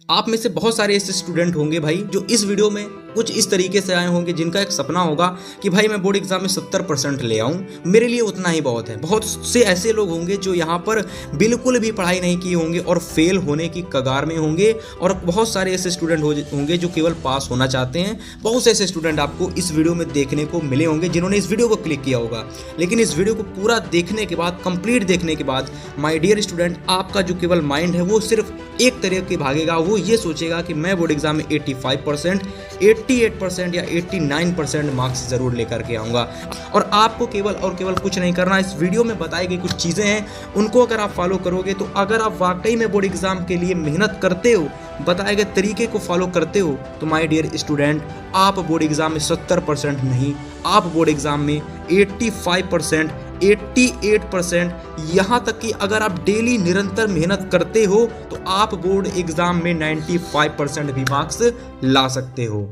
आप में से बहुत सारे ऐसे स्टूडेंट होंगे भाई जो इस वीडियो में कुछ इस तरीके से आए होंगे जिनका एक सपना होगा कि भाई मैं बोर्ड एग्जाम में 70% ले आऊं, मेरे लिए उतना ही बहुत है। बहुत से ऐसे लोग होंगे जो यहाँ पर बिल्कुल भी पढ़ाई नहीं की होंगे और फेल होने की कगार में होंगे, और बहुत सारे ऐसे स्टूडेंट होंगे जो केवल पास होना चाहते हैं। बहुत से ऐसे स्टूडेंट आपको इस वीडियो में देखने को मिले होंगे जिन्होंने इस वीडियो को क्लिक किया होगा, लेकिन इस वीडियो को पूरा देखने के बाद, कंप्लीट देखने के बाद, माय डियर स्टूडेंट, आपका जो केवल माइंड है वो सिर्फ एक तरह के भागेगा। वो ये सोचेगा कि मैं बोर्ड एग्जाम में 85%, 88% या 89% मार्क्स जरूर लेकर के आऊँगा। और आपको केवल और केवल कुछ नहीं करना, इस वीडियो में बताई गई कुछ चीज़ें हैं, उनको अगर आप फॉलो करोगे तो अगर आप वाकई में बोर्ड एग्जाम के लिए मेहनत करते हो, बताए गए तरीके को फॉलो करते हो, तो माय डियर स्टूडेंट, आप बोर्ड एग्जाम में 70% नहीं, आप बोर्ड एग्जाम में 85%, 88%, यहाँ तक कि अगर आप डेली निरंतर मेहनत करते हो तो आप बोर्ड एग्जाम में 95% भी मार्क्स ला सकते हो।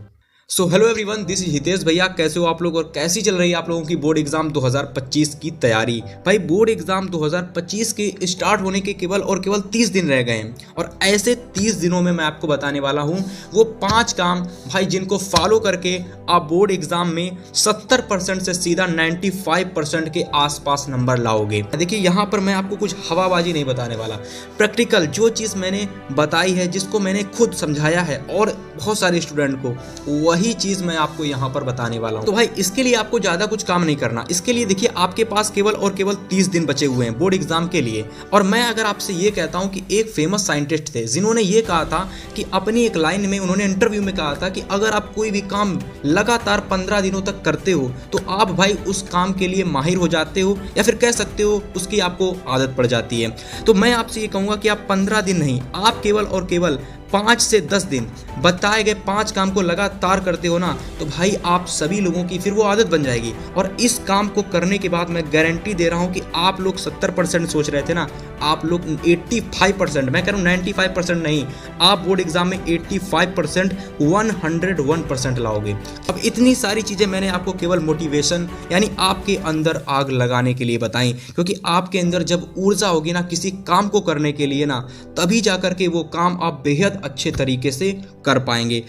So hello everyone, this is Hitesh भैया। कैसे हो आप लोग और कैसी चल रही है आप लोगों की बोर्ड एग्जाम 2025 की तैयारी? भाई बोर्ड एग्जाम 2025 के स्टार्ट होने के केवल और केवल 30 दिन रह गए हैं, और ऐसे 30 दिनों में मैं आपको बताने वाला हूं वो 5 काम भाई जिनको फॉलो करके आप बोर्ड एग्जाम में 70% से सीधा 95% के आसपास नंबर लाओगे। देखिए यहाँ पर मैं आपको कुछ हवाबाजी नहीं बताने वाला, प्रैक्टिकल जो चीज़ मैंने बताई है, जिसको मैंने खुद समझाया है और बहुत सारे स्टूडेंट को, वही चीज मैं आपको यहाँ पर बताने वाला हूँ। तो भाई इसके लिए आपको ज्यादा कुछ काम नहीं करना। इसके लिए देखिए आपके पास केवल और केवल 30 दिन बचे हुए हैं बोर्ड एग्जाम के लिए। और मैं अगर आपसे ये कहता हूँ कि एक फेमस साइंटिस्ट थे जिन्होंने ये कहा था कि अपनी एक लाइन में, उन्होंने इंटरव्यू में कहा था कि अगर आप कोई भी काम लगातार 15 दिनों तक करते हो तो आप भाई उस काम के लिए माहिर हो जाते हो, या फिर कह सकते हो उसकी आपको आदत पड़ जाती है। तो मैं आपसे ये कहूँगा कि आप 15 दिन नहीं, आप केवल और केवल 5 से 10 दिन बताए गए 5 काम को लगातार करते हो ना, तो भाई आप सभी लोगों की फिर वो आदत बन जाएगी। और इस काम को करने के बाद मैं गारंटी दे रहा हूँ कि आप लोग 70% सोच रहे थे ना, आप लोग 85%, मैं कह रहा हूँ 95% नहीं, आप बोर्ड एग्जाम में 85%, 101% लाओगे। अब इतनी सारी चीज़ें मैंने आपको केवल मोटिवेशन यानी आपके अंदर आग लगाने के लिए बताई, क्योंकि आपके अंदर जब ऊर्जा होगी ना किसी काम को करने के लिए ना, तभी जाकर के वो काम आप बेहद अच्छे तरीके से कर पाएंगे।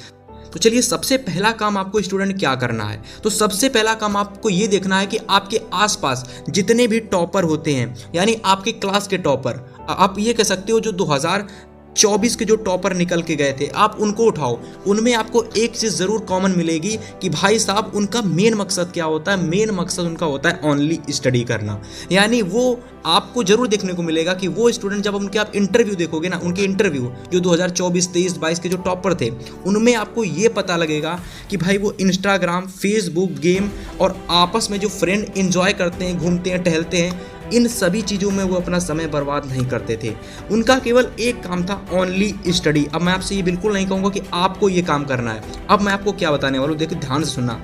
तो चलिए, सबसे पहला काम आपको स्टूडेंट क्या करना है? तो सबसे पहला काम आपको ये देखना है कि आपके आसपास जितने भी टॉपर होते हैं, यानी आपके क्लास के टॉपर, आप ये कह सकते हो जो 2024 के जो टॉपर निकल के गए थे, आप उनको उठाओ। उनमें आपको एक चीज़ ज़रूर कॉमन मिलेगी कि भाई साहब उनका मेन मकसद क्या होता है? मेन मकसद उनका होता है ओनली स्टडी करना। यानी वो आपको जरूर देखने को मिलेगा कि वो स्टूडेंट, जब उनके आप इंटरव्यू देखोगे ना, उनके इंटरव्यू जो 2024, 23, 22 के जो टॉपर थे, उनमें आपको ये पता लगेगा कि भाई वो इंस्टाग्राम, फेसबुक, गेम और आपस में जो फ्रेंड एंजॉय करते हैं, घूमते हैं, टहलते हैं, इन सभी चीज़ों में वो अपना समय बर्बाद नहीं करते थे। उनका केवल एक काम था, ओनली स्टडी। अब मैं आपसे ये बिल्कुल नहीं कहूँगा कि आपको ये काम करना है। अब मैं आपको क्या बताने वाला हूँ, देखिए ध्यान से सुनना।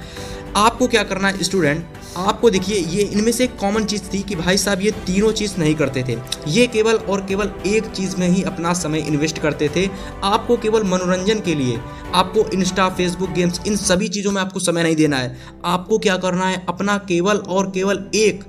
आपको क्या करना है स्टूडेंट, आपको देखिए ये इनमें से एक कॉमन चीज़ थी कि भाई साहब ये तीनों चीज़ नहीं करते थे, ये केवल और केवल एक चीज़ में ही अपना समय इन्वेस्ट करते थे। आपको केवल मनोरंजन के लिए, आपको इंस्टा, फेसबुक, गेम्स, इन सभी चीज़ों में आपको समय नहीं देना है। आपको क्या करना है, अपना केवल और केवल एक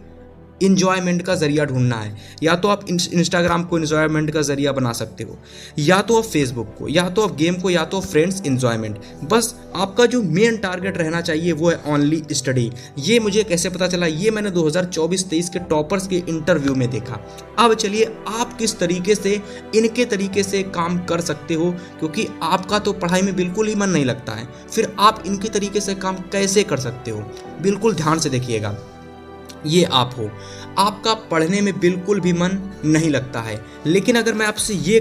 इंजॉयमेंट का जरिया ढूंढना है। या तो आप इंस्टाग्राम को इंजॉयमेंट का जरिया बना सकते हो, या तो आप फेसबुक को, या तो आप गेम को, या तो फ्रेंड्स एंजॉयमेंट। बस आपका जो मेन टारगेट रहना चाहिए वो है ओनली स्टडी। ये मुझे कैसे पता चला? ये मैंने 2024-23 के टॉपर्स के इंटरव्यू में देखा। अब चलिए, आप किस तरीके से इनके तरीके से काम कर सकते हो, क्योंकि आपका तो पढ़ाई में बिल्कुल ही मन नहीं लगता है, फिर आप इनके तरीके से काम कैसे कर सकते हो? बिल्कुल ध्यान से देखिएगा। ये आप हो, आपका पढ़ने में बिल्कुल भी मन नहीं लगता है, लेकिन अगर मैं आपसे ये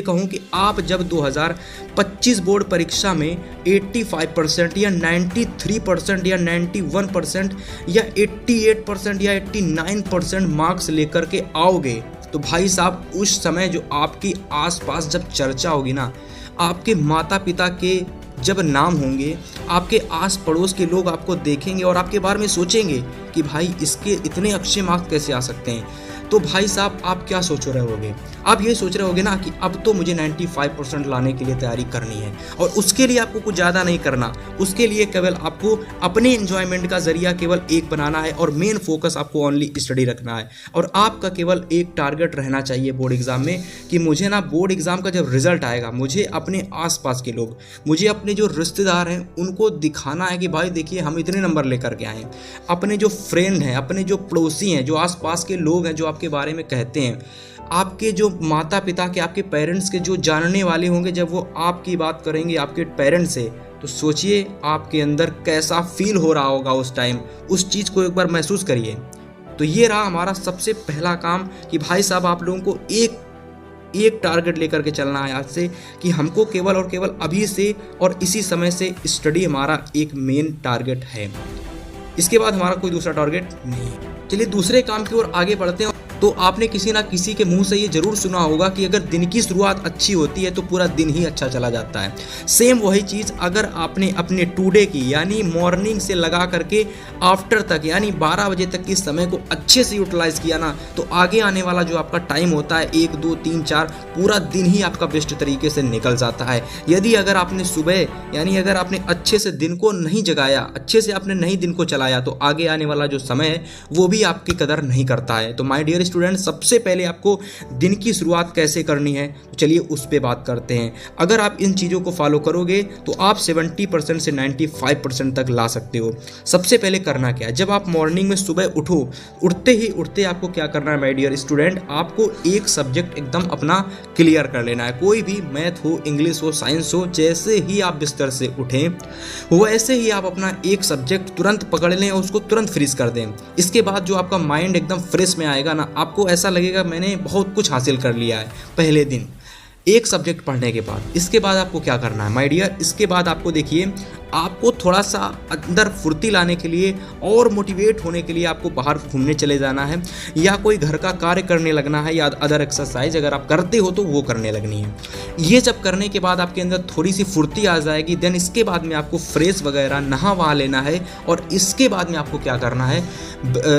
कहूँ कि आप जब 2025 बोर्ड परीक्षा में 85% या 93% या 91% या 88% या 89% मार्क्स लेकर के आओगे, तो भाई साहब उस समय जो आपकी आसपास जब चर्चा होगी ना, आपके माता पिता के जब नाम होंगे, आपके आस पड़ोस के लोग आपको देखेंगे और आपके बारे में सोचेंगे कि भाई इसके इतने अच्छे मार्क्स कैसे आ सकते हैं। तो भाई साहब आप क्या सोच रहे होगे, आप ये सोच रहे होगे ना कि अब तो मुझे 95% लाने के लिए तैयारी करनी है, और उसके लिए आपको कुछ ज़्यादा नहीं करना, उसके लिए केवल आपको अपने एंजॉयमेंट का जरिया केवल एक बनाना है और मेन फोकस आपको ओनली स्टडी रखना है। और आपका केवल एक टारगेट रहना चाहिए बोर्ड एग्जाम में कि मुझे ना बोर्ड एग्जाम का जब रिजल्ट आएगा, मुझे अपने आसपास के लोग, मुझे अपने जो रिश्तेदार हैं उनको दिखाना है कि भाई देखिए हम इतने नंबर लेकर के आए हैं। अपने जो फ्रेंड हैं, अपने जो पड़ोसी हैं, जो आसपास के लोग हैं जो आपके बारे में कहते हैं, आपके जो माता पिता के, आपके पेरेंट्स के जो जानने वाले होंगे, जब वो आपकी बात करेंगे आपके पेरेंट्स से, तो सोचिए आपके अंदर कैसा फील हो रहा होगा उस टाइम। उस चीज़ को एक बार महसूस करिए। तो ये रहा हमारा सबसे पहला काम कि भाई साहब आप लोगों को एक टारगेट लेकर के चलना है आज से कि हमको केवल और केवल अभी से और इसी समय से स्टडी हमारा एक मेन टारगेट है। इसके बाद हमारा कोई दूसरा टारगेट नहीं है। चलिए दूसरे काम की ओर आगे बढ़ते हैं। तो आपने किसी ना किसी के मुंह से ये जरूर सुना होगा कि अगर दिन की शुरुआत अच्छी होती है तो पूरा दिन ही अच्छा चला जाता है। सेम वही चीज़ अगर आपने अपने टुडे की यानी मॉर्निंग से लगा करके आफ्टर तक यानी 12 बजे तक के समय को अच्छे से यूटिलाइज किया ना, तो आगे आने वाला जो आपका टाइम होता है 1 2 3 4 पूरा दिन ही आपका बेस्ट तरीके से निकल जाता है। यदि अगर आपने सुबह यानी अगर आपने अच्छे से दिन को नहीं जगाया, अच्छे से आपने नहीं दिन को चलाया, तो आगे आने वाला जो समय है वो भी आपकी कदर नहीं करता है। तो माय डियर स्टूडेंट, सबसे पहले आपको दिन की शुरुआत कैसे करनी है, तो चलिए उस पे बात करते हैं। अगर आप इन चीज़ों को फॉलो करोगे तो आप 70% से 95% तक ला सकते हो। सबसे पहले करना क्या है, जब आप मॉर्निंग में सुबह उठते आपको क्या करना है माय डियर स्टूडेंट, आपको एक सब्जेक्ट एकदम अपना क्लियर कर लेना है। कोई भी मैथ हो, इंग्लिश हो, साइंस हो, जैसे ही आप बिस्तर से उठें वैसे ही आप अपना एक सब्जेक्ट तुरंत पकड़ लें और उसको तुरंत फ्रीज कर दें। इसके बाद जो आपका माइंड एकदम फ्रेश में आएगा ना, आपको ऐसा लगेगा मैंने बहुत कुछ हासिल कर लिया है पहले दिन एक सब्जेक्ट पढ़ने के बाद। इसके बाद आपको क्या करना है माय डियर, इसके बाद आपको देखिए आपको थोड़ा सा अंदर फुर्ती लाने के लिए और मोटिवेट होने के लिए आपको बाहर घूमने चले जाना है, या कोई घर का कार्य करने लगना है, या अदर एक्सरसाइज अगर आप करते हो तो वो करने लगनी है। ये जब करने के बाद आपके अंदर थोड़ी सी फुर्ती आ जाएगी, देन इसके बाद में आपको फ्रेश वगैरह नहा वहा लेना है, और इसके बाद में आपको क्या करना है,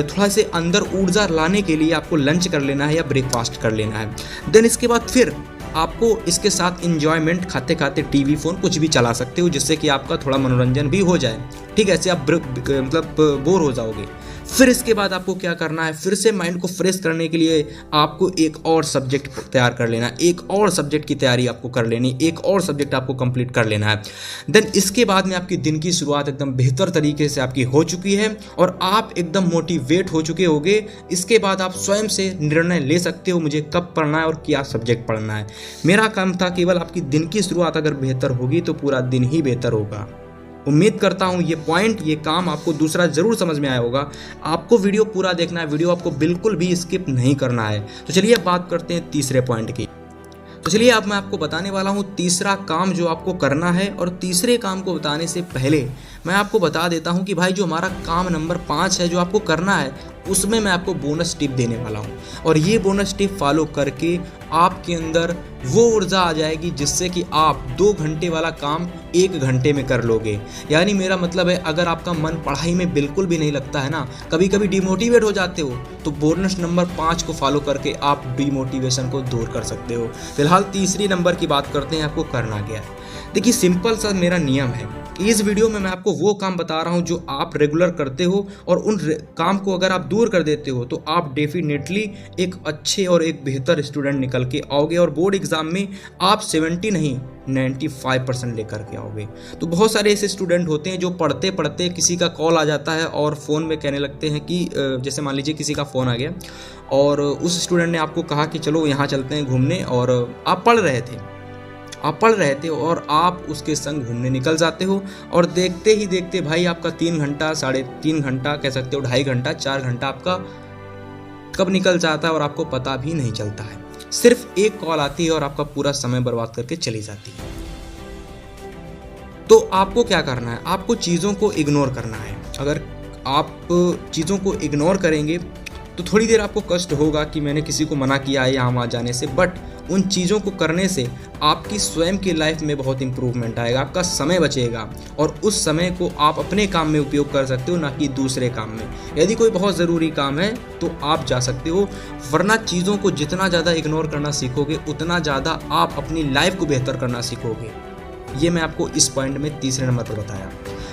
थोड़ा से अंदर ऊर्जा लाने के लिए आपको लंच कर लेना है या ब्रेकफास्ट कर लेना है। देन इसके बाद फिर आपको इसके साथ एंजॉयमेंट खाते खाते टीवी फोन कुछ भी चला सकते हो, जिससे कि आपका थोड़ा मनोरंजन भी हो जाए। ठीक है, ऐसे आप मतलब बोर हो जाओगे। फिर इसके बाद आपको क्या करना है, फिर से माइंड को फ्रेश करने के लिए आपको एक और सब्जेक्ट तैयार कर लेना है, एक और सब्जेक्ट की तैयारी आपको कर लेनी, एक और सब्जेक्ट आपको कंप्लीट कर लेना है। देन इसके बाद में आपकी दिन की शुरुआत एकदम बेहतर तरीके से आपकी हो चुकी है और आप एकदम मोटिवेट हो चुके होगे। इसके बाद आप स्वयं से निर्णय ले सकते हो मुझे कब पढ़ना है और क्या सब्जेक्ट पढ़ना है। मेरा काम था केवल आपकी दिन की शुरुआत अगर बेहतर होगी तो पूरा दिन ही बेहतर होगा। उम्मीद करता हूँ ये पॉइंट, ये काम आपको दूसरा जरूर समझ में आया होगा। आपको वीडियो पूरा देखना है, वीडियो आपको बिल्कुल भी स्किप नहीं करना है। तो चलिए अब बात करते हैं तीसरे पॉइंट की। तो चलिए अब मैं आपको बताने वाला हूँ तीसरा काम जो आपको करना है, और तीसरे काम को बताने से पहले मैं आपको बता देता हूँ कि भाई जो हमारा काम नंबर 5 है जो आपको करना है, उसमें मैं आपको बोनस टिप देने वाला हूँ, और ये बोनस टिप फॉलो करके आपके अंदर वो ऊर्जा आ जाएगी जिससे कि आप 2 घंटे वाला काम 1 घंटे में कर लोगे। यानी मेरा मतलब है अगर आपका मन पढ़ाई में बिल्कुल भी नहीं लगता है ना, कभी कभी डिमोटिवेट हो जाते हो, तो बोनस नंबर 5 को फॉलो करके आप डिमोटिवेशन को दूर कर सकते हो। फिलहाल तीसरी नंबर की बात करते हैं, आपको करना क्या है। देखिए सिंपल सा मेरा नियम है कि इस वीडियो में मैं आपको वो काम बता रहा हूँ जो आप रेगुलर करते हो, और उन काम को अगर आप दूर कर देते हो तो आप डेफिनेटली एक अच्छे और एक बेहतर स्टूडेंट निकल के आओगे, और बोर्ड एग्जाम में आप 70 नहीं 95% लेकर के आओगे। तो बहुत सारे ऐसे स्टूडेंट होते हैं जो पढ़ते पढ़ते किसी का कॉल आ जाता है और फ़ोन में कहने लगते हैं कि जैसे मान लीजिए किसी का फ़ोन आ गया और उस स्टूडेंट ने आपको कहा कि चलो यहाँ चलते हैं घूमने, और आप पढ़ रहे थे और आप उसके संग घूमने निकल जाते हो, और देखते ही देखते भाई आपका 3 घंटा 3.5 घंटा कह सकते हो, 2.5 घंटा 4 घंटा आपका कब निकल जाता है और आपको पता भी नहीं चलता है। सिर्फ एक कॉल आती है और आपका पूरा समय बर्बाद करके चली जाती है। तो आपको क्या करना है, आपको चीज़ों को इग्नोर करना है। अगर आप चीज़ों को इग्नोर करेंगे तो थोड़ी देर आपको कष्ट होगा कि मैंने किसी को मना किया है यहाँ वहाँ जाने से, बट उन चीज़ों को करने से आपकी स्वयं की लाइफ में बहुत इंप्रूवमेंट आएगा, आपका समय बचेगा और उस समय को आप अपने काम में उपयोग कर सकते हो, ना कि दूसरे काम में। यदि कोई बहुत ज़रूरी काम है तो आप जा सकते हो, वरना चीज़ों को जितना ज़्यादा इग्नोर करना सीखोगे उतना ज़्यादा आप अपनी लाइफ को बेहतर करना सीखोगे। ये मैं आपको इस पॉइंट में तीसरे नंबर पर बताया।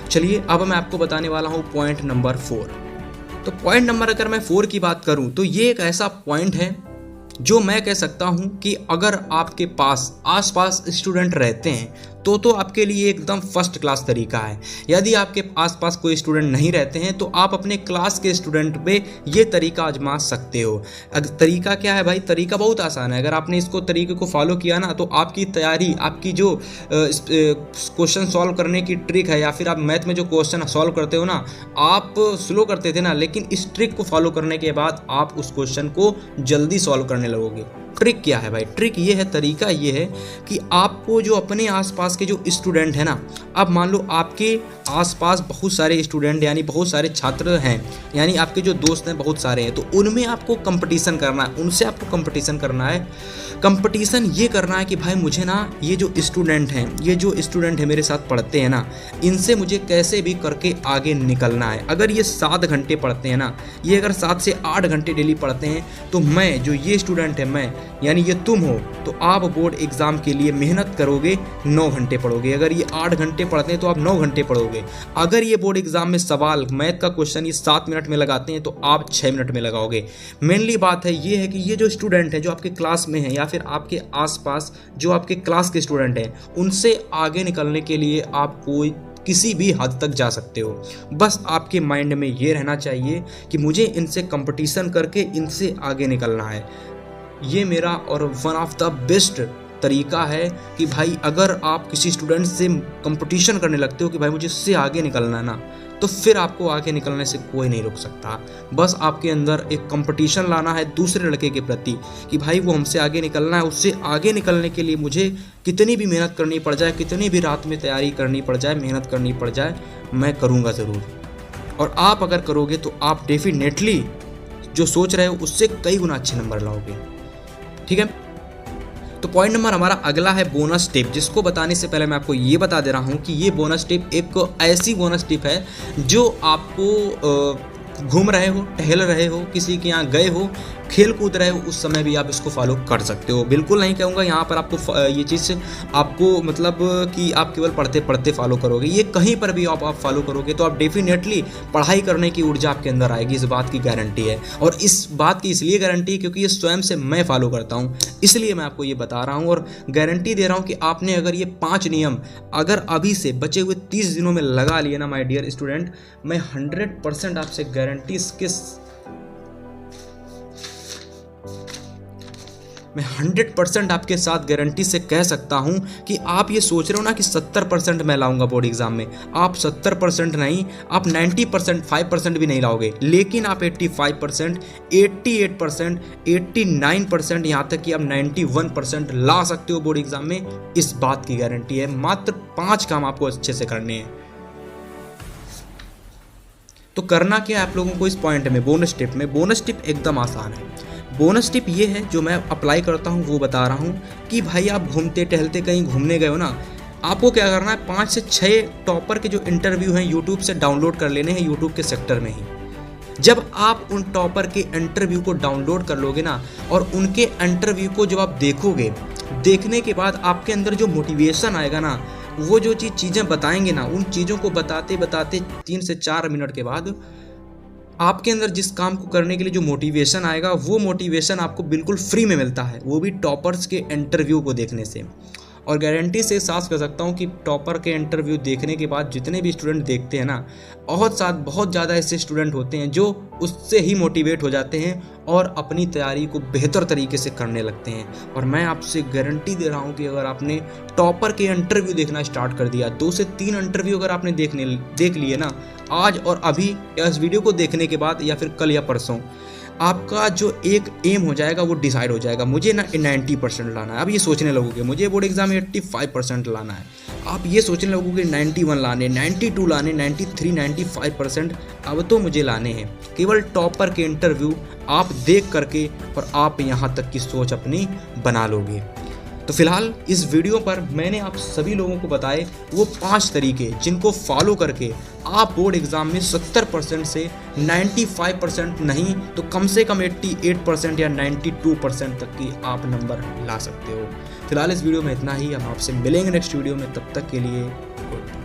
चलिए अब मैं आपको बताने वाला हूँ पॉइंट नंबर 4। तो पॉइंट नंबर अगर मैं 4 की बात करूँ तो ये एक ऐसा पॉइंट है जो मैं कह सकता हूँ कि अगर आपके पास आसपास स्टूडेंट रहते हैं तो आपके लिए एकदम फर्स्ट क्लास तरीका है। यदि आपके आसपास कोई स्टूडेंट नहीं रहते हैं तो आप अपने क्लास के स्टूडेंट पे ये तरीका आजमा सकते हो। तरीका क्या है भाई? तरीका बहुत आसान है। अगर आपने इसको तरीके को फॉलो किया ना तो आपकी तैयारी, आपकी जो क्वेश्चन सॉल्व करने की ट्रिक है, या फिर आप मैथ में जो क्वेश्चन सॉल्व करते हो ना, आप स्लो करते थे ना, लेकिन इस ट्रिक को फॉलो करने के बाद आप उस क्वेश्चन को जल्दी सॉल्व करने लगोगे। ट्रिक क्या है भाई? ट्रिक ये है, तरीका ये है कि आपको जो अपने आसपास के जो स्टूडेंट हैं ना, अब मान लो आपके आसपास बहुत सारे स्टूडेंट यानी बहुत सारे छात्र हैं, यानी आपके जो दोस्त हैं बहुत सारे हैं, तो उनमें आपको कंपटीशन करना है, उनसे आपको कंपटीशन करना है। कंपटीशन ये करना है कि भाई मुझे ना ये जो स्टूडेंट हैं मेरे साथ पढ़ते हैं ना, इनसे मुझे कैसे भी करके आगे निकलना है। अगर ये 7 घंटे पढ़ते हैं ना, ये अगर 7 से 8 घंटे डेली पढ़ते हैं, तो मैं जो ये स्टूडेंट है, मैं यानी ये तुम हो, तो आप बोर्ड एग्जाम के लिए मेहनत करोगे, 9 घंटे पढ़ोगे। अगर ये 8 घंटे पढ़ते हैं तो आप 9 घंटे पढ़ोगे। अगर ये बोर्ड एग्जाम में सवाल मैथ का क्वेश्चन ये 7 मिनट में लगाते हैं तो आप 6 मिनट में लगाओगे। मेनली बात है ये है कि ये जो स्टूडेंट है जो आपके क्लास में है या फिर आपके आसपास जो आपके क्लास के स्टूडेंट हैं, उनसे आगे निकलने के लिए आप किसी भी हद तक जा सकते हो। बस आपके माइंड में ये रहना चाहिए कि मुझे इनसे कंपटीशन करके इनसे आगे निकलना है। ये मेरा और वन ऑफ द बेस्ट तरीका है कि भाई अगर आप किसी स्टूडेंट से कंपटीशन करने लगते हो कि भाई मुझे इससे आगे निकलना है ना, तो फिर आपको आगे निकलने से कोई नहीं रोक सकता। बस आपके अंदर एक कंपटीशन लाना है दूसरे लड़के के प्रति कि भाई वो हमसे आगे निकलना है, उससे आगे निकलने के लिए मुझे कितनी भी मेहनत करनी पड़ जाए, कितनी भी रात में तैयारी करनी पड़ जाए, मेहनत करनी पड़ जाए, मैं करूँगा ज़रूर। और आप अगर करोगे तो आप डेफिनेटली जो सोच रहे हो उससे कई गुना अच्छे नंबर लाओगे। ठीक है, तो पॉइंट नंबर हमारा अगला है बोनस टिप, जिसको बताने से पहले मैं आपको ये बता दे रहा हूँ कि ये बोनस टिप एक ऐसी बोनस टिप है जो आपको घूम रहे हो, टहल रहे हो, किसी के यहाँ गए हो, खेल कूद रहे हो, उस समय भी आप इसको फॉलो कर सकते हो। बिल्कुल नहीं कहूँगा यहाँ पर आपको ये चीज़ आपको मतलब कि आप केवल पढ़ते पढ़ते फॉलो करोगे। ये कहीं पर भी आप फॉलो करोगे तो आप डेफिनेटली पढ़ाई करने की ऊर्जा आपके अंदर आएगी, इस बात की गारंटी है। और इस बात की इसलिए गारंटी है क्योंकि ये स्वयं से मैं फॉलो करता हूँ, इसलिए मैं आपको ये बता रहा हूँ और गारंटी दे रहा हूँ कि आपने अगर ये 5 नियम अगर अभी से बचे हुए 30 दिनों में लगा लिए ना माय डियर स्टूडेंट, मैं 100% आपसे गारंटी मैं 100% आपके साथ गारंटी से कह सकता हूं कि आप ये सोच रहे हो ना कि 70% मैं लाऊंगा बोर्ड एग्जाम में, आप 70% नहीं, आप 90%, 5% भी नहीं लाओगे, लेकिन आप 85%, 88%, 89%, यहाँ तक कि आप 91% ला सकते हो बोर्ड एग्जाम में। इस बात की गारंटी है। मात्र 5 काम आपको अच्छे से करने हैं। तो करना क्या है आप लोगों को इस पॉइंट में, बोनस टिप में? बोनस टिप एकदम आसान है। बोनस टिप ये है जो मैं अप्लाई करता हूँ वो बता रहा हूँ कि भाई आप घूमते टहलते कहीं घूमने गए हो ना, आपको क्या करना है, 5 से 6 टॉपर के जो इंटरव्यू हैं यूट्यूब से डाउनलोड कर लेने हैं, यूट्यूब के सेक्टर में ही। जब आप उन टॉपर के इंटरव्यू को डाउनलोड कर लोगे ना और उनके इंटरव्यू को जब आप देखोगे, देखने के बाद आपके अंदर जो मोटिवेशन आएगा ना, वो जो चीज़ें बताएंगे ना, उन चीज़ों को बताते बताते 3 से 4 मिनट के बाद आपके अंदर जिस काम को करने के लिए जो मोटिवेशन आएगा, वो मोटिवेशन आपको बिल्कुल फ्री में मिलता है, वो भी टॉपर्स के इंटरव्यू को देखने से। और गारंटी से साफ कर सकता हूँ कि टॉपर के इंटरव्यू देखने के बाद जितने भी स्टूडेंट देखते हैं ना, बहुत ज़्यादा ऐसे स्टूडेंट होते हैं जो उससे ही मोटिवेट हो जाते हैं और अपनी तैयारी को बेहतर तरीके से करने लगते हैं। और मैं आपसे गारंटी दे रहा हूँ कि अगर आपने टॉपर के इंटरव्यू देखना स्टार्ट कर दिया, 2 से 3 इंटरव्यू अगर आपने देख लिए ना आज और अभी, इस वीडियो को देखने के बाद या फिर कल या परसों, आपका जो एक एम हो जाएगा वो डिसाइड हो जाएगा। मुझे ना 90% लाना है। अब ये सोचने लगोगे मुझे बोर्ड एग्जाम में 85% लाना है। आप ये सोचने लगोगे 91 लाने, 92 लाने, 93, 95% अब तो मुझे लाने हैं। केवल टॉपर के इंटरव्यू आप देख करके और आप यहाँ तक की सोच अपनी बना लोगे। तो फिलहाल इस वीडियो पर मैंने आप सभी लोगों को बताए वो 5 तरीके जिनको फॉलो करके आप बोर्ड एग्ज़ाम में 70% से 95% नहीं तो कम से कम 88% या 92% तक की आप नंबर ला सकते हो। फिलहाल इस वीडियो में इतना ही। हम आपसे मिलेंगे नेक्स्ट वीडियो में, तब तक के लिए गुड।